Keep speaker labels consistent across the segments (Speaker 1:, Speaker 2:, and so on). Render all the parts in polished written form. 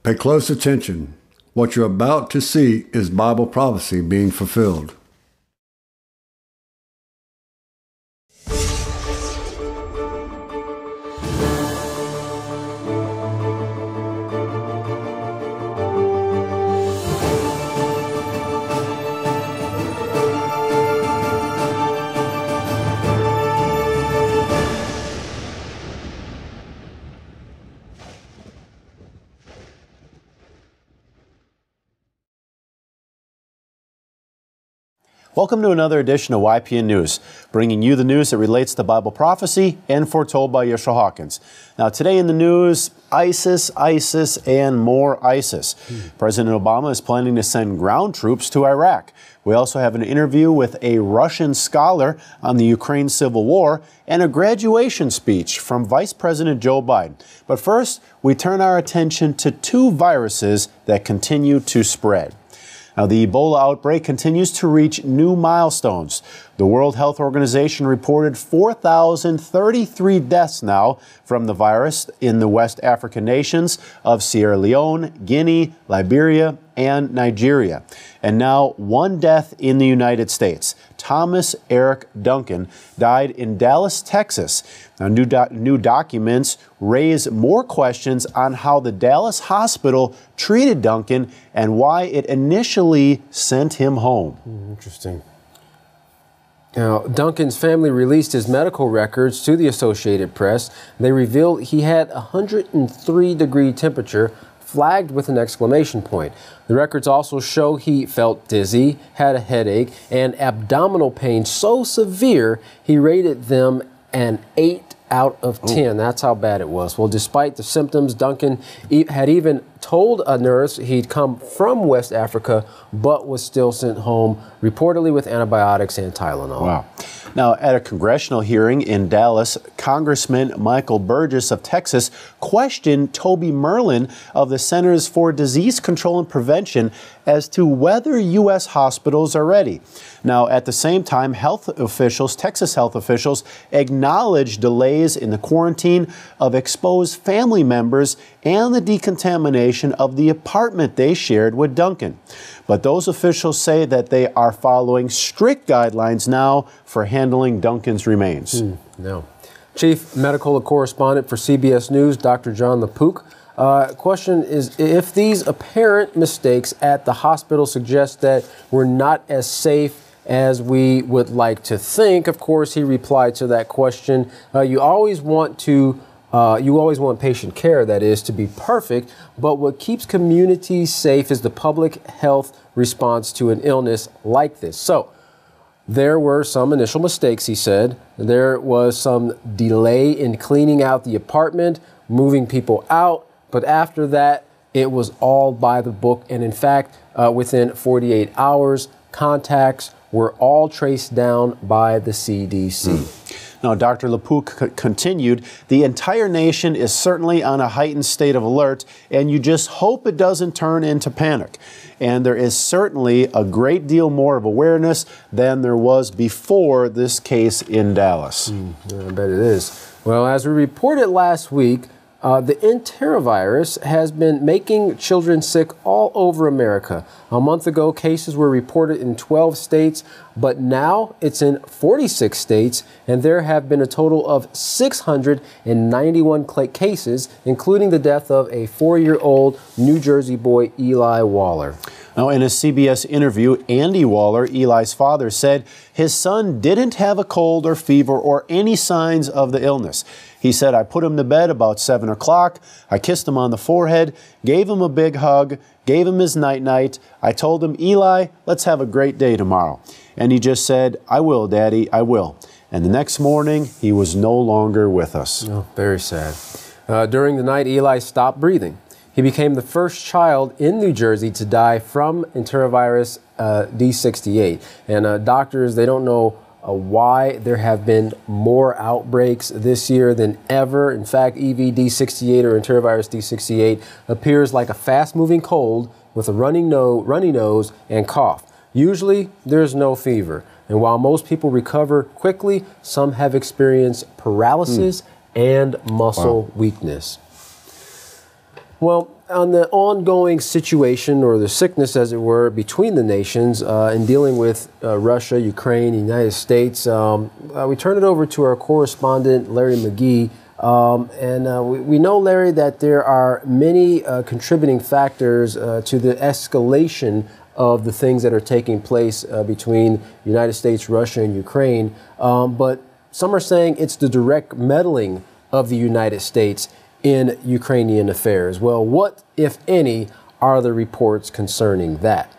Speaker 1: Pay close attention. What you're about to see is Bible prophecy being fulfilled.
Speaker 2: Welcome to another edition of YPN News, bringing you the news that relates to Bible prophecy and foretold by Yeshua Hawkins. Now, today in the news, ISIS, and more ISIS. President Obama is planning to send ground troops to Iraq. We also have an interview with a Russian scholar on the Ukraine Civil War and a graduation speech from Vice President Joe Biden. But first, we turn our attention to two viruses that continue to spread. Now, the Ebola outbreak continues to reach new milestones. The World Health Organization reported 4,033 deaths now from the virus in the West African nations of Sierra Leone, Guinea, Liberia, and Nigeria. And now one death in the United States. Thomas Eric Duncan died in Dallas, Texas. Now, new documents raise more questions on how the Dallas hospital treated Duncan and why it initially sent him home.
Speaker 3: Interesting. Now, Duncan's family released his medical records to the Associated Press. They revealed he had a 103-degree temperature, flagged with an exclamation point. The records also show he felt dizzy, had a headache, and abdominal pain so severe he rated them an 8 out of 10. That's how bad it was. Well, despite the symptoms, Duncan had even told a nurse he'd come from West Africa, but was still sent home, reportedly with antibiotics and Tylenol.
Speaker 2: Wow. Now, at a congressional hearing in Dallas, Congressman Michael Burgess of Texas questioned Toby Merlin of the Centers for Disease Control and Prevention as to whether U.S. hospitals are ready. Now, at the same time, Texas health officials acknowledged delays in the quarantine of exposed family members and the decontamination of the apartment they shared with Duncan. But those officials say that they are following strict guidelines now for handling Duncan's remains.
Speaker 3: No. Chief Medical Correspondent for CBS News, Dr. John LaPook. Question is, if these apparent mistakes at the hospital suggest that we're not as safe as we would like to think, of course, he replied to that question. You always want patient care, that is, to be perfect, but what keeps communities safe is the public health response to an illness like this. So, there were some initial mistakes, he said. There was some delay in cleaning out the apartment, moving people out, but after that, it was all by the book. And in fact, within 48 hours, contacts were all traced down by the CDC.
Speaker 2: Now, Dr. LaPook continued, the entire nation is certainly on a heightened state of alert, and you just hope it doesn't turn into panic. And there is certainly a great deal more of awareness than there was before this case in Dallas.
Speaker 3: I bet it is. Well, as we reported last week, the enterovirus has been making children sick all over America. A month ago, cases were reported in 12 states, but now it's in 46 states, and there have been a total of 691 cases, including the death of a 4-year-old New Jersey boy, Eli Waller.
Speaker 2: Now, in a CBS interview, Andy Waller, Eli's father, said his son didn't have a cold or fever or any signs of the illness. He said, I put him to bed about 7 o'clock. I kissed him on the forehead, gave him a big hug, gave him his night-night. I told him, Eli, let's have a great day tomorrow. And he just said, I will, Daddy, I will. And the next morning, he was no longer with us.
Speaker 3: Oh, very sad. During the night, Eli stopped breathing. He became the first child in New Jersey to die from enterovirus D68. And doctors, they don't know why there have been more outbreaks this year than ever. In fact, EVD68 or enterovirus D68 appears like a fast-moving cold with a runny nose and cough. Usually, there's no fever. And while most people recover quickly, some have experienced paralysis and muscle weakness. Well, on the ongoing situation, or the sickness, as it were, between the nations in dealing with Russia, Ukraine, the United States, we turn it over to our correspondent, Larry McGee. We know, Larry, that there are many contributing factors to the escalation of the things that are taking place between the United States, Russia, and Ukraine. But some are saying it's the direct meddling of the United States in Ukrainian affairs. Well, what, if any, are the reports concerning that?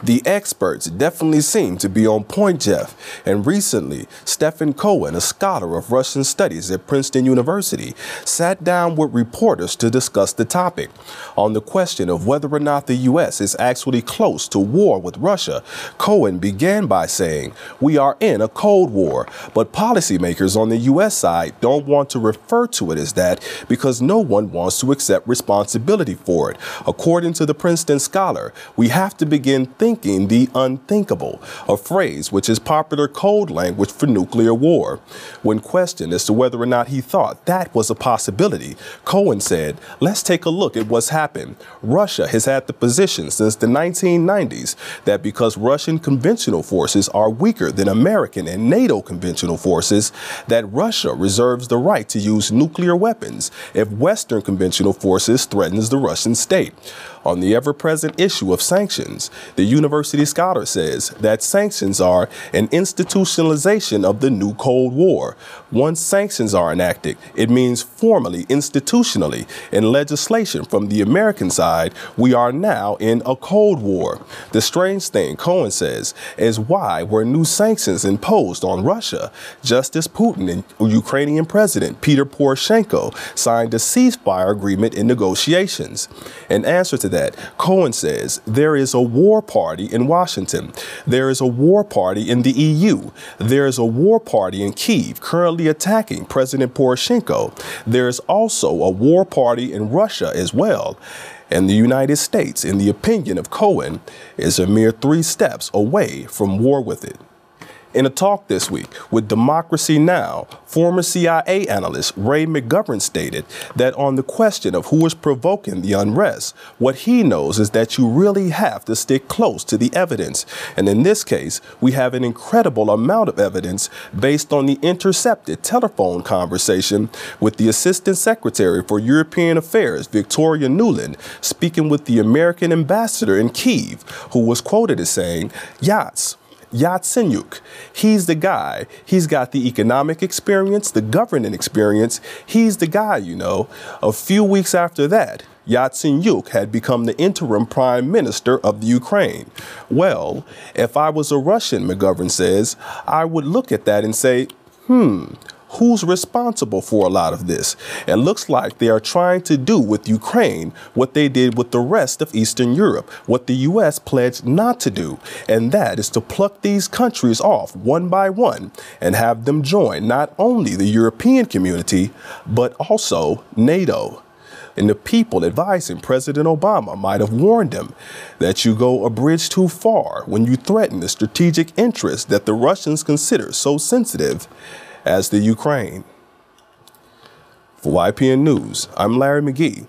Speaker 4: The experts definitely seem to be on point, Jeff. And recently, Stephen Cohen, a scholar of Russian studies at Princeton University, sat down with reporters to discuss the topic. On the question of whether or not the U.S. is actually close to war with Russia, Cohen began by saying, "We are in a Cold War, but policymakers on the U.S. side don't want to refer to it as that because no one wants to accept responsibility for it. According to the Princeton scholar, we have to begin thinking the unthinkable, a phrase which is popular code language for nuclear war." When questioned as to whether or not he thought that was a possibility, Cohen said, "Let's take a look at what's happened. Russia has had the position since the 1990s that because Russian conventional forces are weaker than American and NATO conventional forces, that Russia reserves the right to use nuclear weapons if Western conventional forces threatens the Russian state." On the ever-present issue of sanctions, the university scholar says that sanctions are an institutionalization of the new Cold War. Once sanctions are enacted, it means formally, institutionally, in legislation from the American side, we are now in a Cold War. The strange thing, Cohen says, is why were new sanctions imposed on Russia just as Putin and Ukrainian President Peter Poroshenko signed a ceasefire agreement in negotiations? In answer to that, Cohen says there is a war party in Washington. There is a war party in the EU. There is a war party in Kyiv currently attacking President Poroshenko. There is also a war party in Russia as well. And the United States, in the opinion of Cohen, is a mere 3 steps away from war with it. In a talk this week with Democracy Now!, former CIA analyst Ray McGovern stated that on the question of who is provoking the unrest, what he knows is that you really have to stick close to the evidence. And in this case, we have an incredible amount of evidence based on the intercepted telephone conversation with the Assistant Secretary for European Affairs, Victoria Nuland, speaking with the American ambassador in Kyiv, who was quoted as saying, Yatsenyuk, he's the guy. He's got the economic experience, the governing experience. He's the guy, you know. A few weeks after that, Yatsenyuk had become the interim prime minister of the Ukraine. Well, if I was a Russian, McGovern says, I would look at that and say, who's responsible for a lot of this? It looks like they are trying to do with Ukraine what they did with the rest of Eastern Europe, what the U.S. pledged not to do, and that is to pluck these countries off one by one and have them join not only the European community, but also NATO. And the people advising President Obama might have warned him that you go a bridge too far when you threaten the strategic interests that the Russians consider so sensitive as the Ukraine. For YPN News, I'm Larry McGee.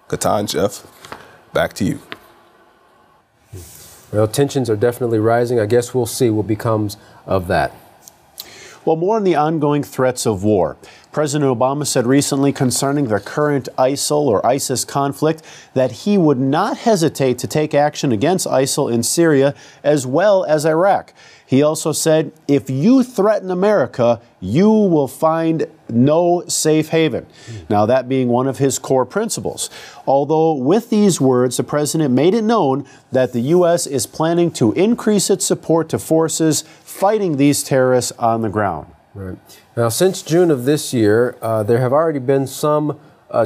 Speaker 4: Katan, Jeff, back to you.
Speaker 3: Well, tensions are definitely rising. I guess we'll see what becomes of that.
Speaker 2: Well, more on the ongoing threats of war. President Obama said recently concerning the current ISIL or ISIS conflict that he would not hesitate to take action against ISIL in Syria as well as Iraq. He also said, if you threaten America, you will find no safe haven. Now, that being one of his core principles. Although with these words, the president made it known that the U.S. is planning to increase its support to forces fighting these terrorists on the ground.
Speaker 3: Right. Now, since June of this year, there have already been some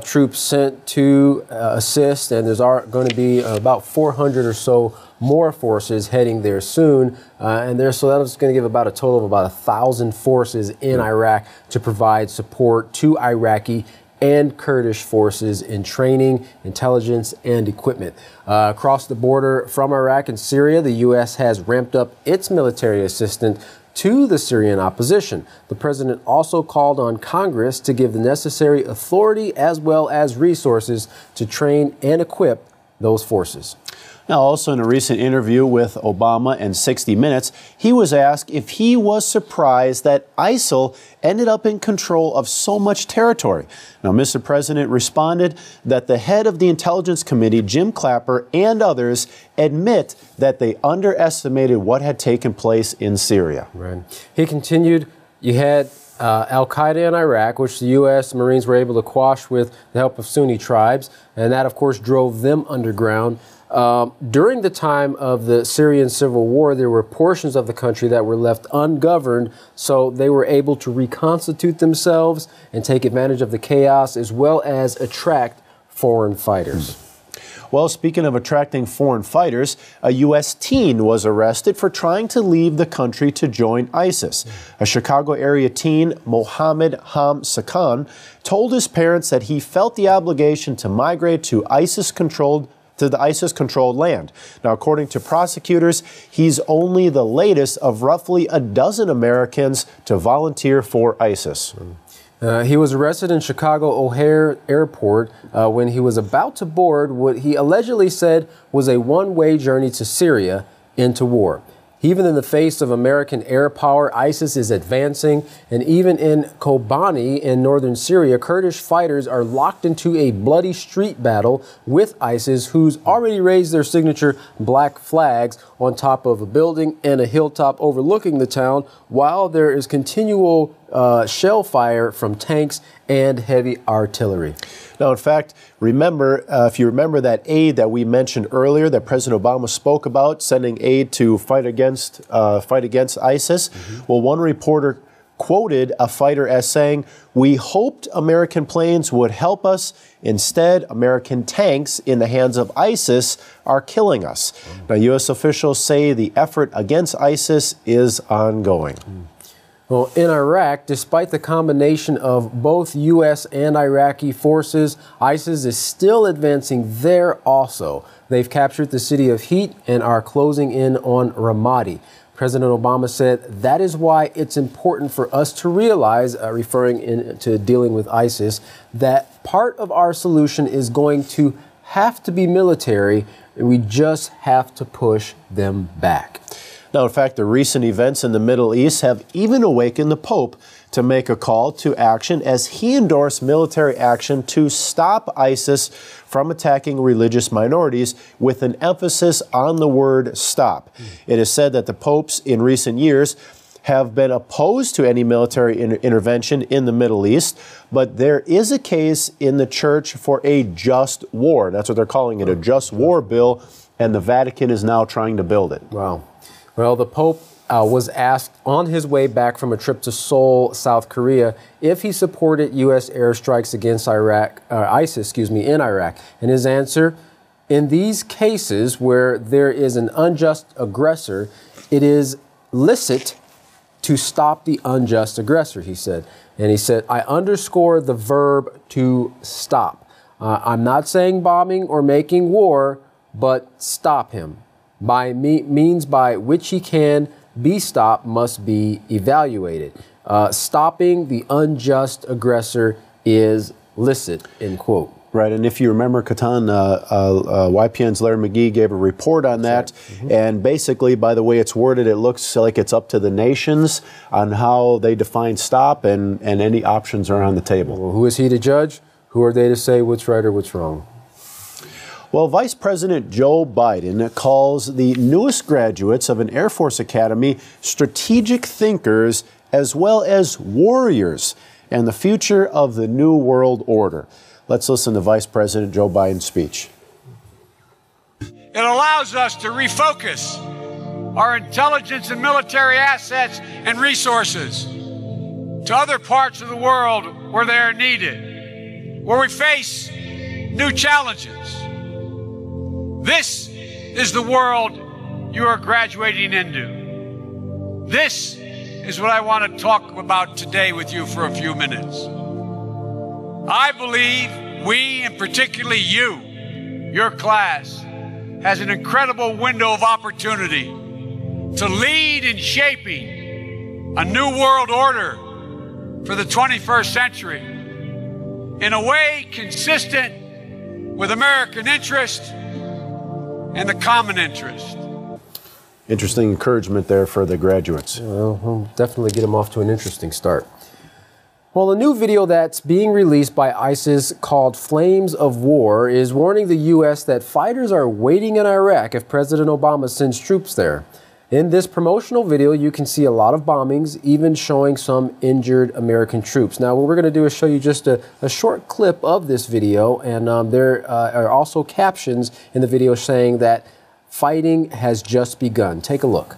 Speaker 3: troops sent to assist, and there's going to be about 400 or so more forces heading there soon. So that's going to give about a total of about 1,000 forces in Iraq to provide support to Iraqi and Kurdish forces in training, intelligence, and equipment. Across the border from Iraq and Syria, the U.S. has ramped up its military assistance to the Syrian opposition. The president also called on Congress to give the necessary authority as well as resources to train and equip those forces.
Speaker 2: Now, also in a recent interview with Obama and 60 Minutes, he was asked if he was surprised that ISIL ended up in control of so much territory. Now, Mr. President responded that the head of the Intelligence Committee, Jim Clapper, and others admit that they underestimated what had taken place in Syria.
Speaker 3: Right. He continued, you had Al-Qaeda in Iraq, which the U.S. Marines were able to quash with the help of Sunni tribes, and that, of course, drove them underground. During the time of the Syrian civil war, there were portions of the country that were left ungoverned, so they were able to reconstitute themselves and take advantage of the chaos as well as attract foreign fighters.
Speaker 2: Well, speaking of attracting foreign fighters, a U.S. teen was arrested for trying to leave the country to join ISIS. A Chicago area teen, Mohammed Ham Sakan, told his parents that he felt the obligation to migrate to the ISIS-controlled land. Now, according to prosecutors, he's only the latest of roughly a dozen Americans to volunteer for ISIS.
Speaker 3: He was arrested in Chicago O'Hare Airport when he was about to board what he allegedly said was a one-way journey to Syria into war. Even in the face of American air power, ISIS is advancing, and even in Kobani in northern Syria, Kurdish fighters are locked into a bloody street battle with ISIS, who's already raised their signature black flags on top of a building and a hilltop overlooking the town, while there is continual shell fire from tanks and heavy artillery.
Speaker 2: Now, in fact, remember, if you remember that aid that we mentioned earlier that President Obama spoke about, sending aid to fight against ISIS, well, one reporter quoted a fighter as saying, "We hoped American planes would help us. Instead, American tanks in the hands of ISIS are killing us." Now, U.S. officials say the effort against ISIS is ongoing.
Speaker 3: Well, in Iraq, despite the combination of both U.S. and Iraqi forces, ISIS is still advancing there also. They've captured the city of Heat and are closing in on Ramadi. President Obama said that is why it's important for us to realize, referring to dealing with ISIS, that part of our solution is going to have to be military, and we just have to push them back.
Speaker 2: Now, in fact, the recent events in the Middle East have even awakened the Pope to make a call to action as he endorsed military action to stop ISIS from attacking religious minorities with an emphasis on the word stop. It is said that the popes in recent years have been opposed to any military intervention in the Middle East, but there is a case in the church for a just war. That's what they're calling it, a just war bill, and the Vatican is now trying to build it.
Speaker 3: Wow. Well, the Pope was asked on his way back from a trip to Seoul, South Korea, if he supported U.S. airstrikes against ISIS in Iraq. And his answer, in these cases where there is an unjust aggressor, it is licit to stop the unjust aggressor, he said. And he said, I underscore the verb to stop. I'm not saying bombing or making war, but stop him. By means by which he can be stopped must be evaluated. Stopping the unjust aggressor is licit, end quote.
Speaker 2: Right, and if you remember, Katan, YPN's Larry McGee gave a report on that, and basically, by the way it's worded, it looks like it's up to the nations on how they define stop, and any options are on the table.
Speaker 3: Well, who is he to judge? Who are they to say what's right or what's wrong?
Speaker 2: Well, Vice President Joe Biden calls the newest graduates of an Air Force Academy strategic thinkers as well as warriors and the future of the New World Order. Let's listen to Vice President Joe Biden's speech.
Speaker 5: It allows us to refocus our intelligence and military assets and resources to other parts of the world where they are needed, where we face new challenges. This is the world you are graduating into. This is what I want to talk about today with you for a few minutes. I believe we, and particularly you, your class, has an incredible window of opportunity to lead in shaping a new world order for the 21st century in a way consistent with American interest and the common interest.
Speaker 2: Interesting encouragement there for the graduates.
Speaker 3: Well, we'll definitely get them off to an interesting start. Well, a new video that's being released by ISIS called Flames of War is warning the U.S. that fighters are waiting in Iraq if President Obama sends troops there. In this promotional video, you can see a lot of bombings, even showing some injured American troops. Now, what we're going to do is show you just a short clip of this video, and there are also captions in the video saying that fighting has just begun. Take a look.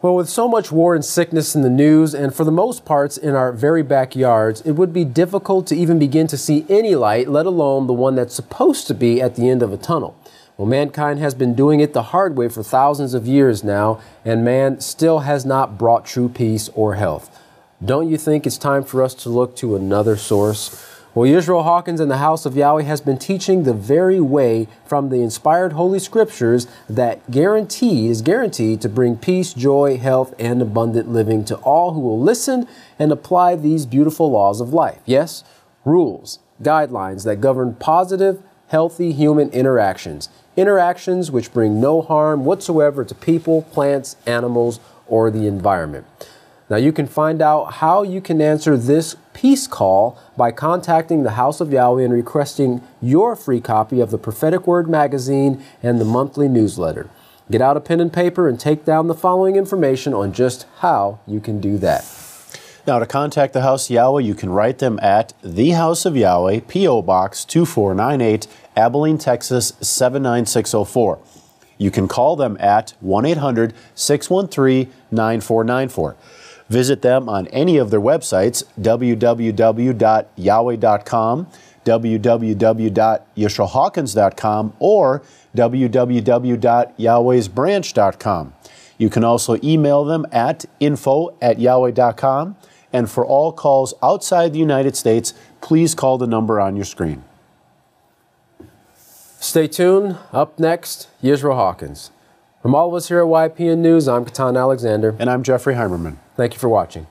Speaker 3: Well, with so much war and sickness in the news, and for the most parts in our very backyards, it would be difficult to even begin to see any light, let alone the one that's supposed to be at the end of a tunnel. Well, mankind has been doing it the hard way for thousands of years now, and man still has not brought true peace or health. Don't you think it's time for us to look to another source? Well, Yisrael Hawkins in the House of Yahweh has been teaching the very way from the inspired Holy Scriptures that is guaranteed to bring peace, joy, health, and abundant living to all who will listen and apply these beautiful laws of life. Yes, rules, guidelines that govern positive, healthy human interactions. Interactions which bring no harm whatsoever to people, plants, animals, or the environment. Now, you can find out how you can answer this peace call by contacting the House of Yahweh and requesting your free copy of the Prophetic Word magazine and the monthly newsletter. Get out a pen and paper and take down the following information on just how you can do that.
Speaker 2: Now, to contact the House of Yahweh, you can write them at The House of Yahweh, P.O. Box 2498, Abilene, Texas 79604. You can call them at 1-800-613-9494. Visit them on any of their websites, www.yahweh.com, www.yisraelhawkins.com, or www.yahwehsbranch.com. You can also email them at info@yahweh.com. And for all calls outside the United States, please call the number on your screen.
Speaker 3: Stay tuned. Up next, Yisrael Hawkins. From all of us here at YPN News, I'm Katan Alexander.
Speaker 2: And I'm Jeffrey Heimerman.
Speaker 3: Thank you for watching.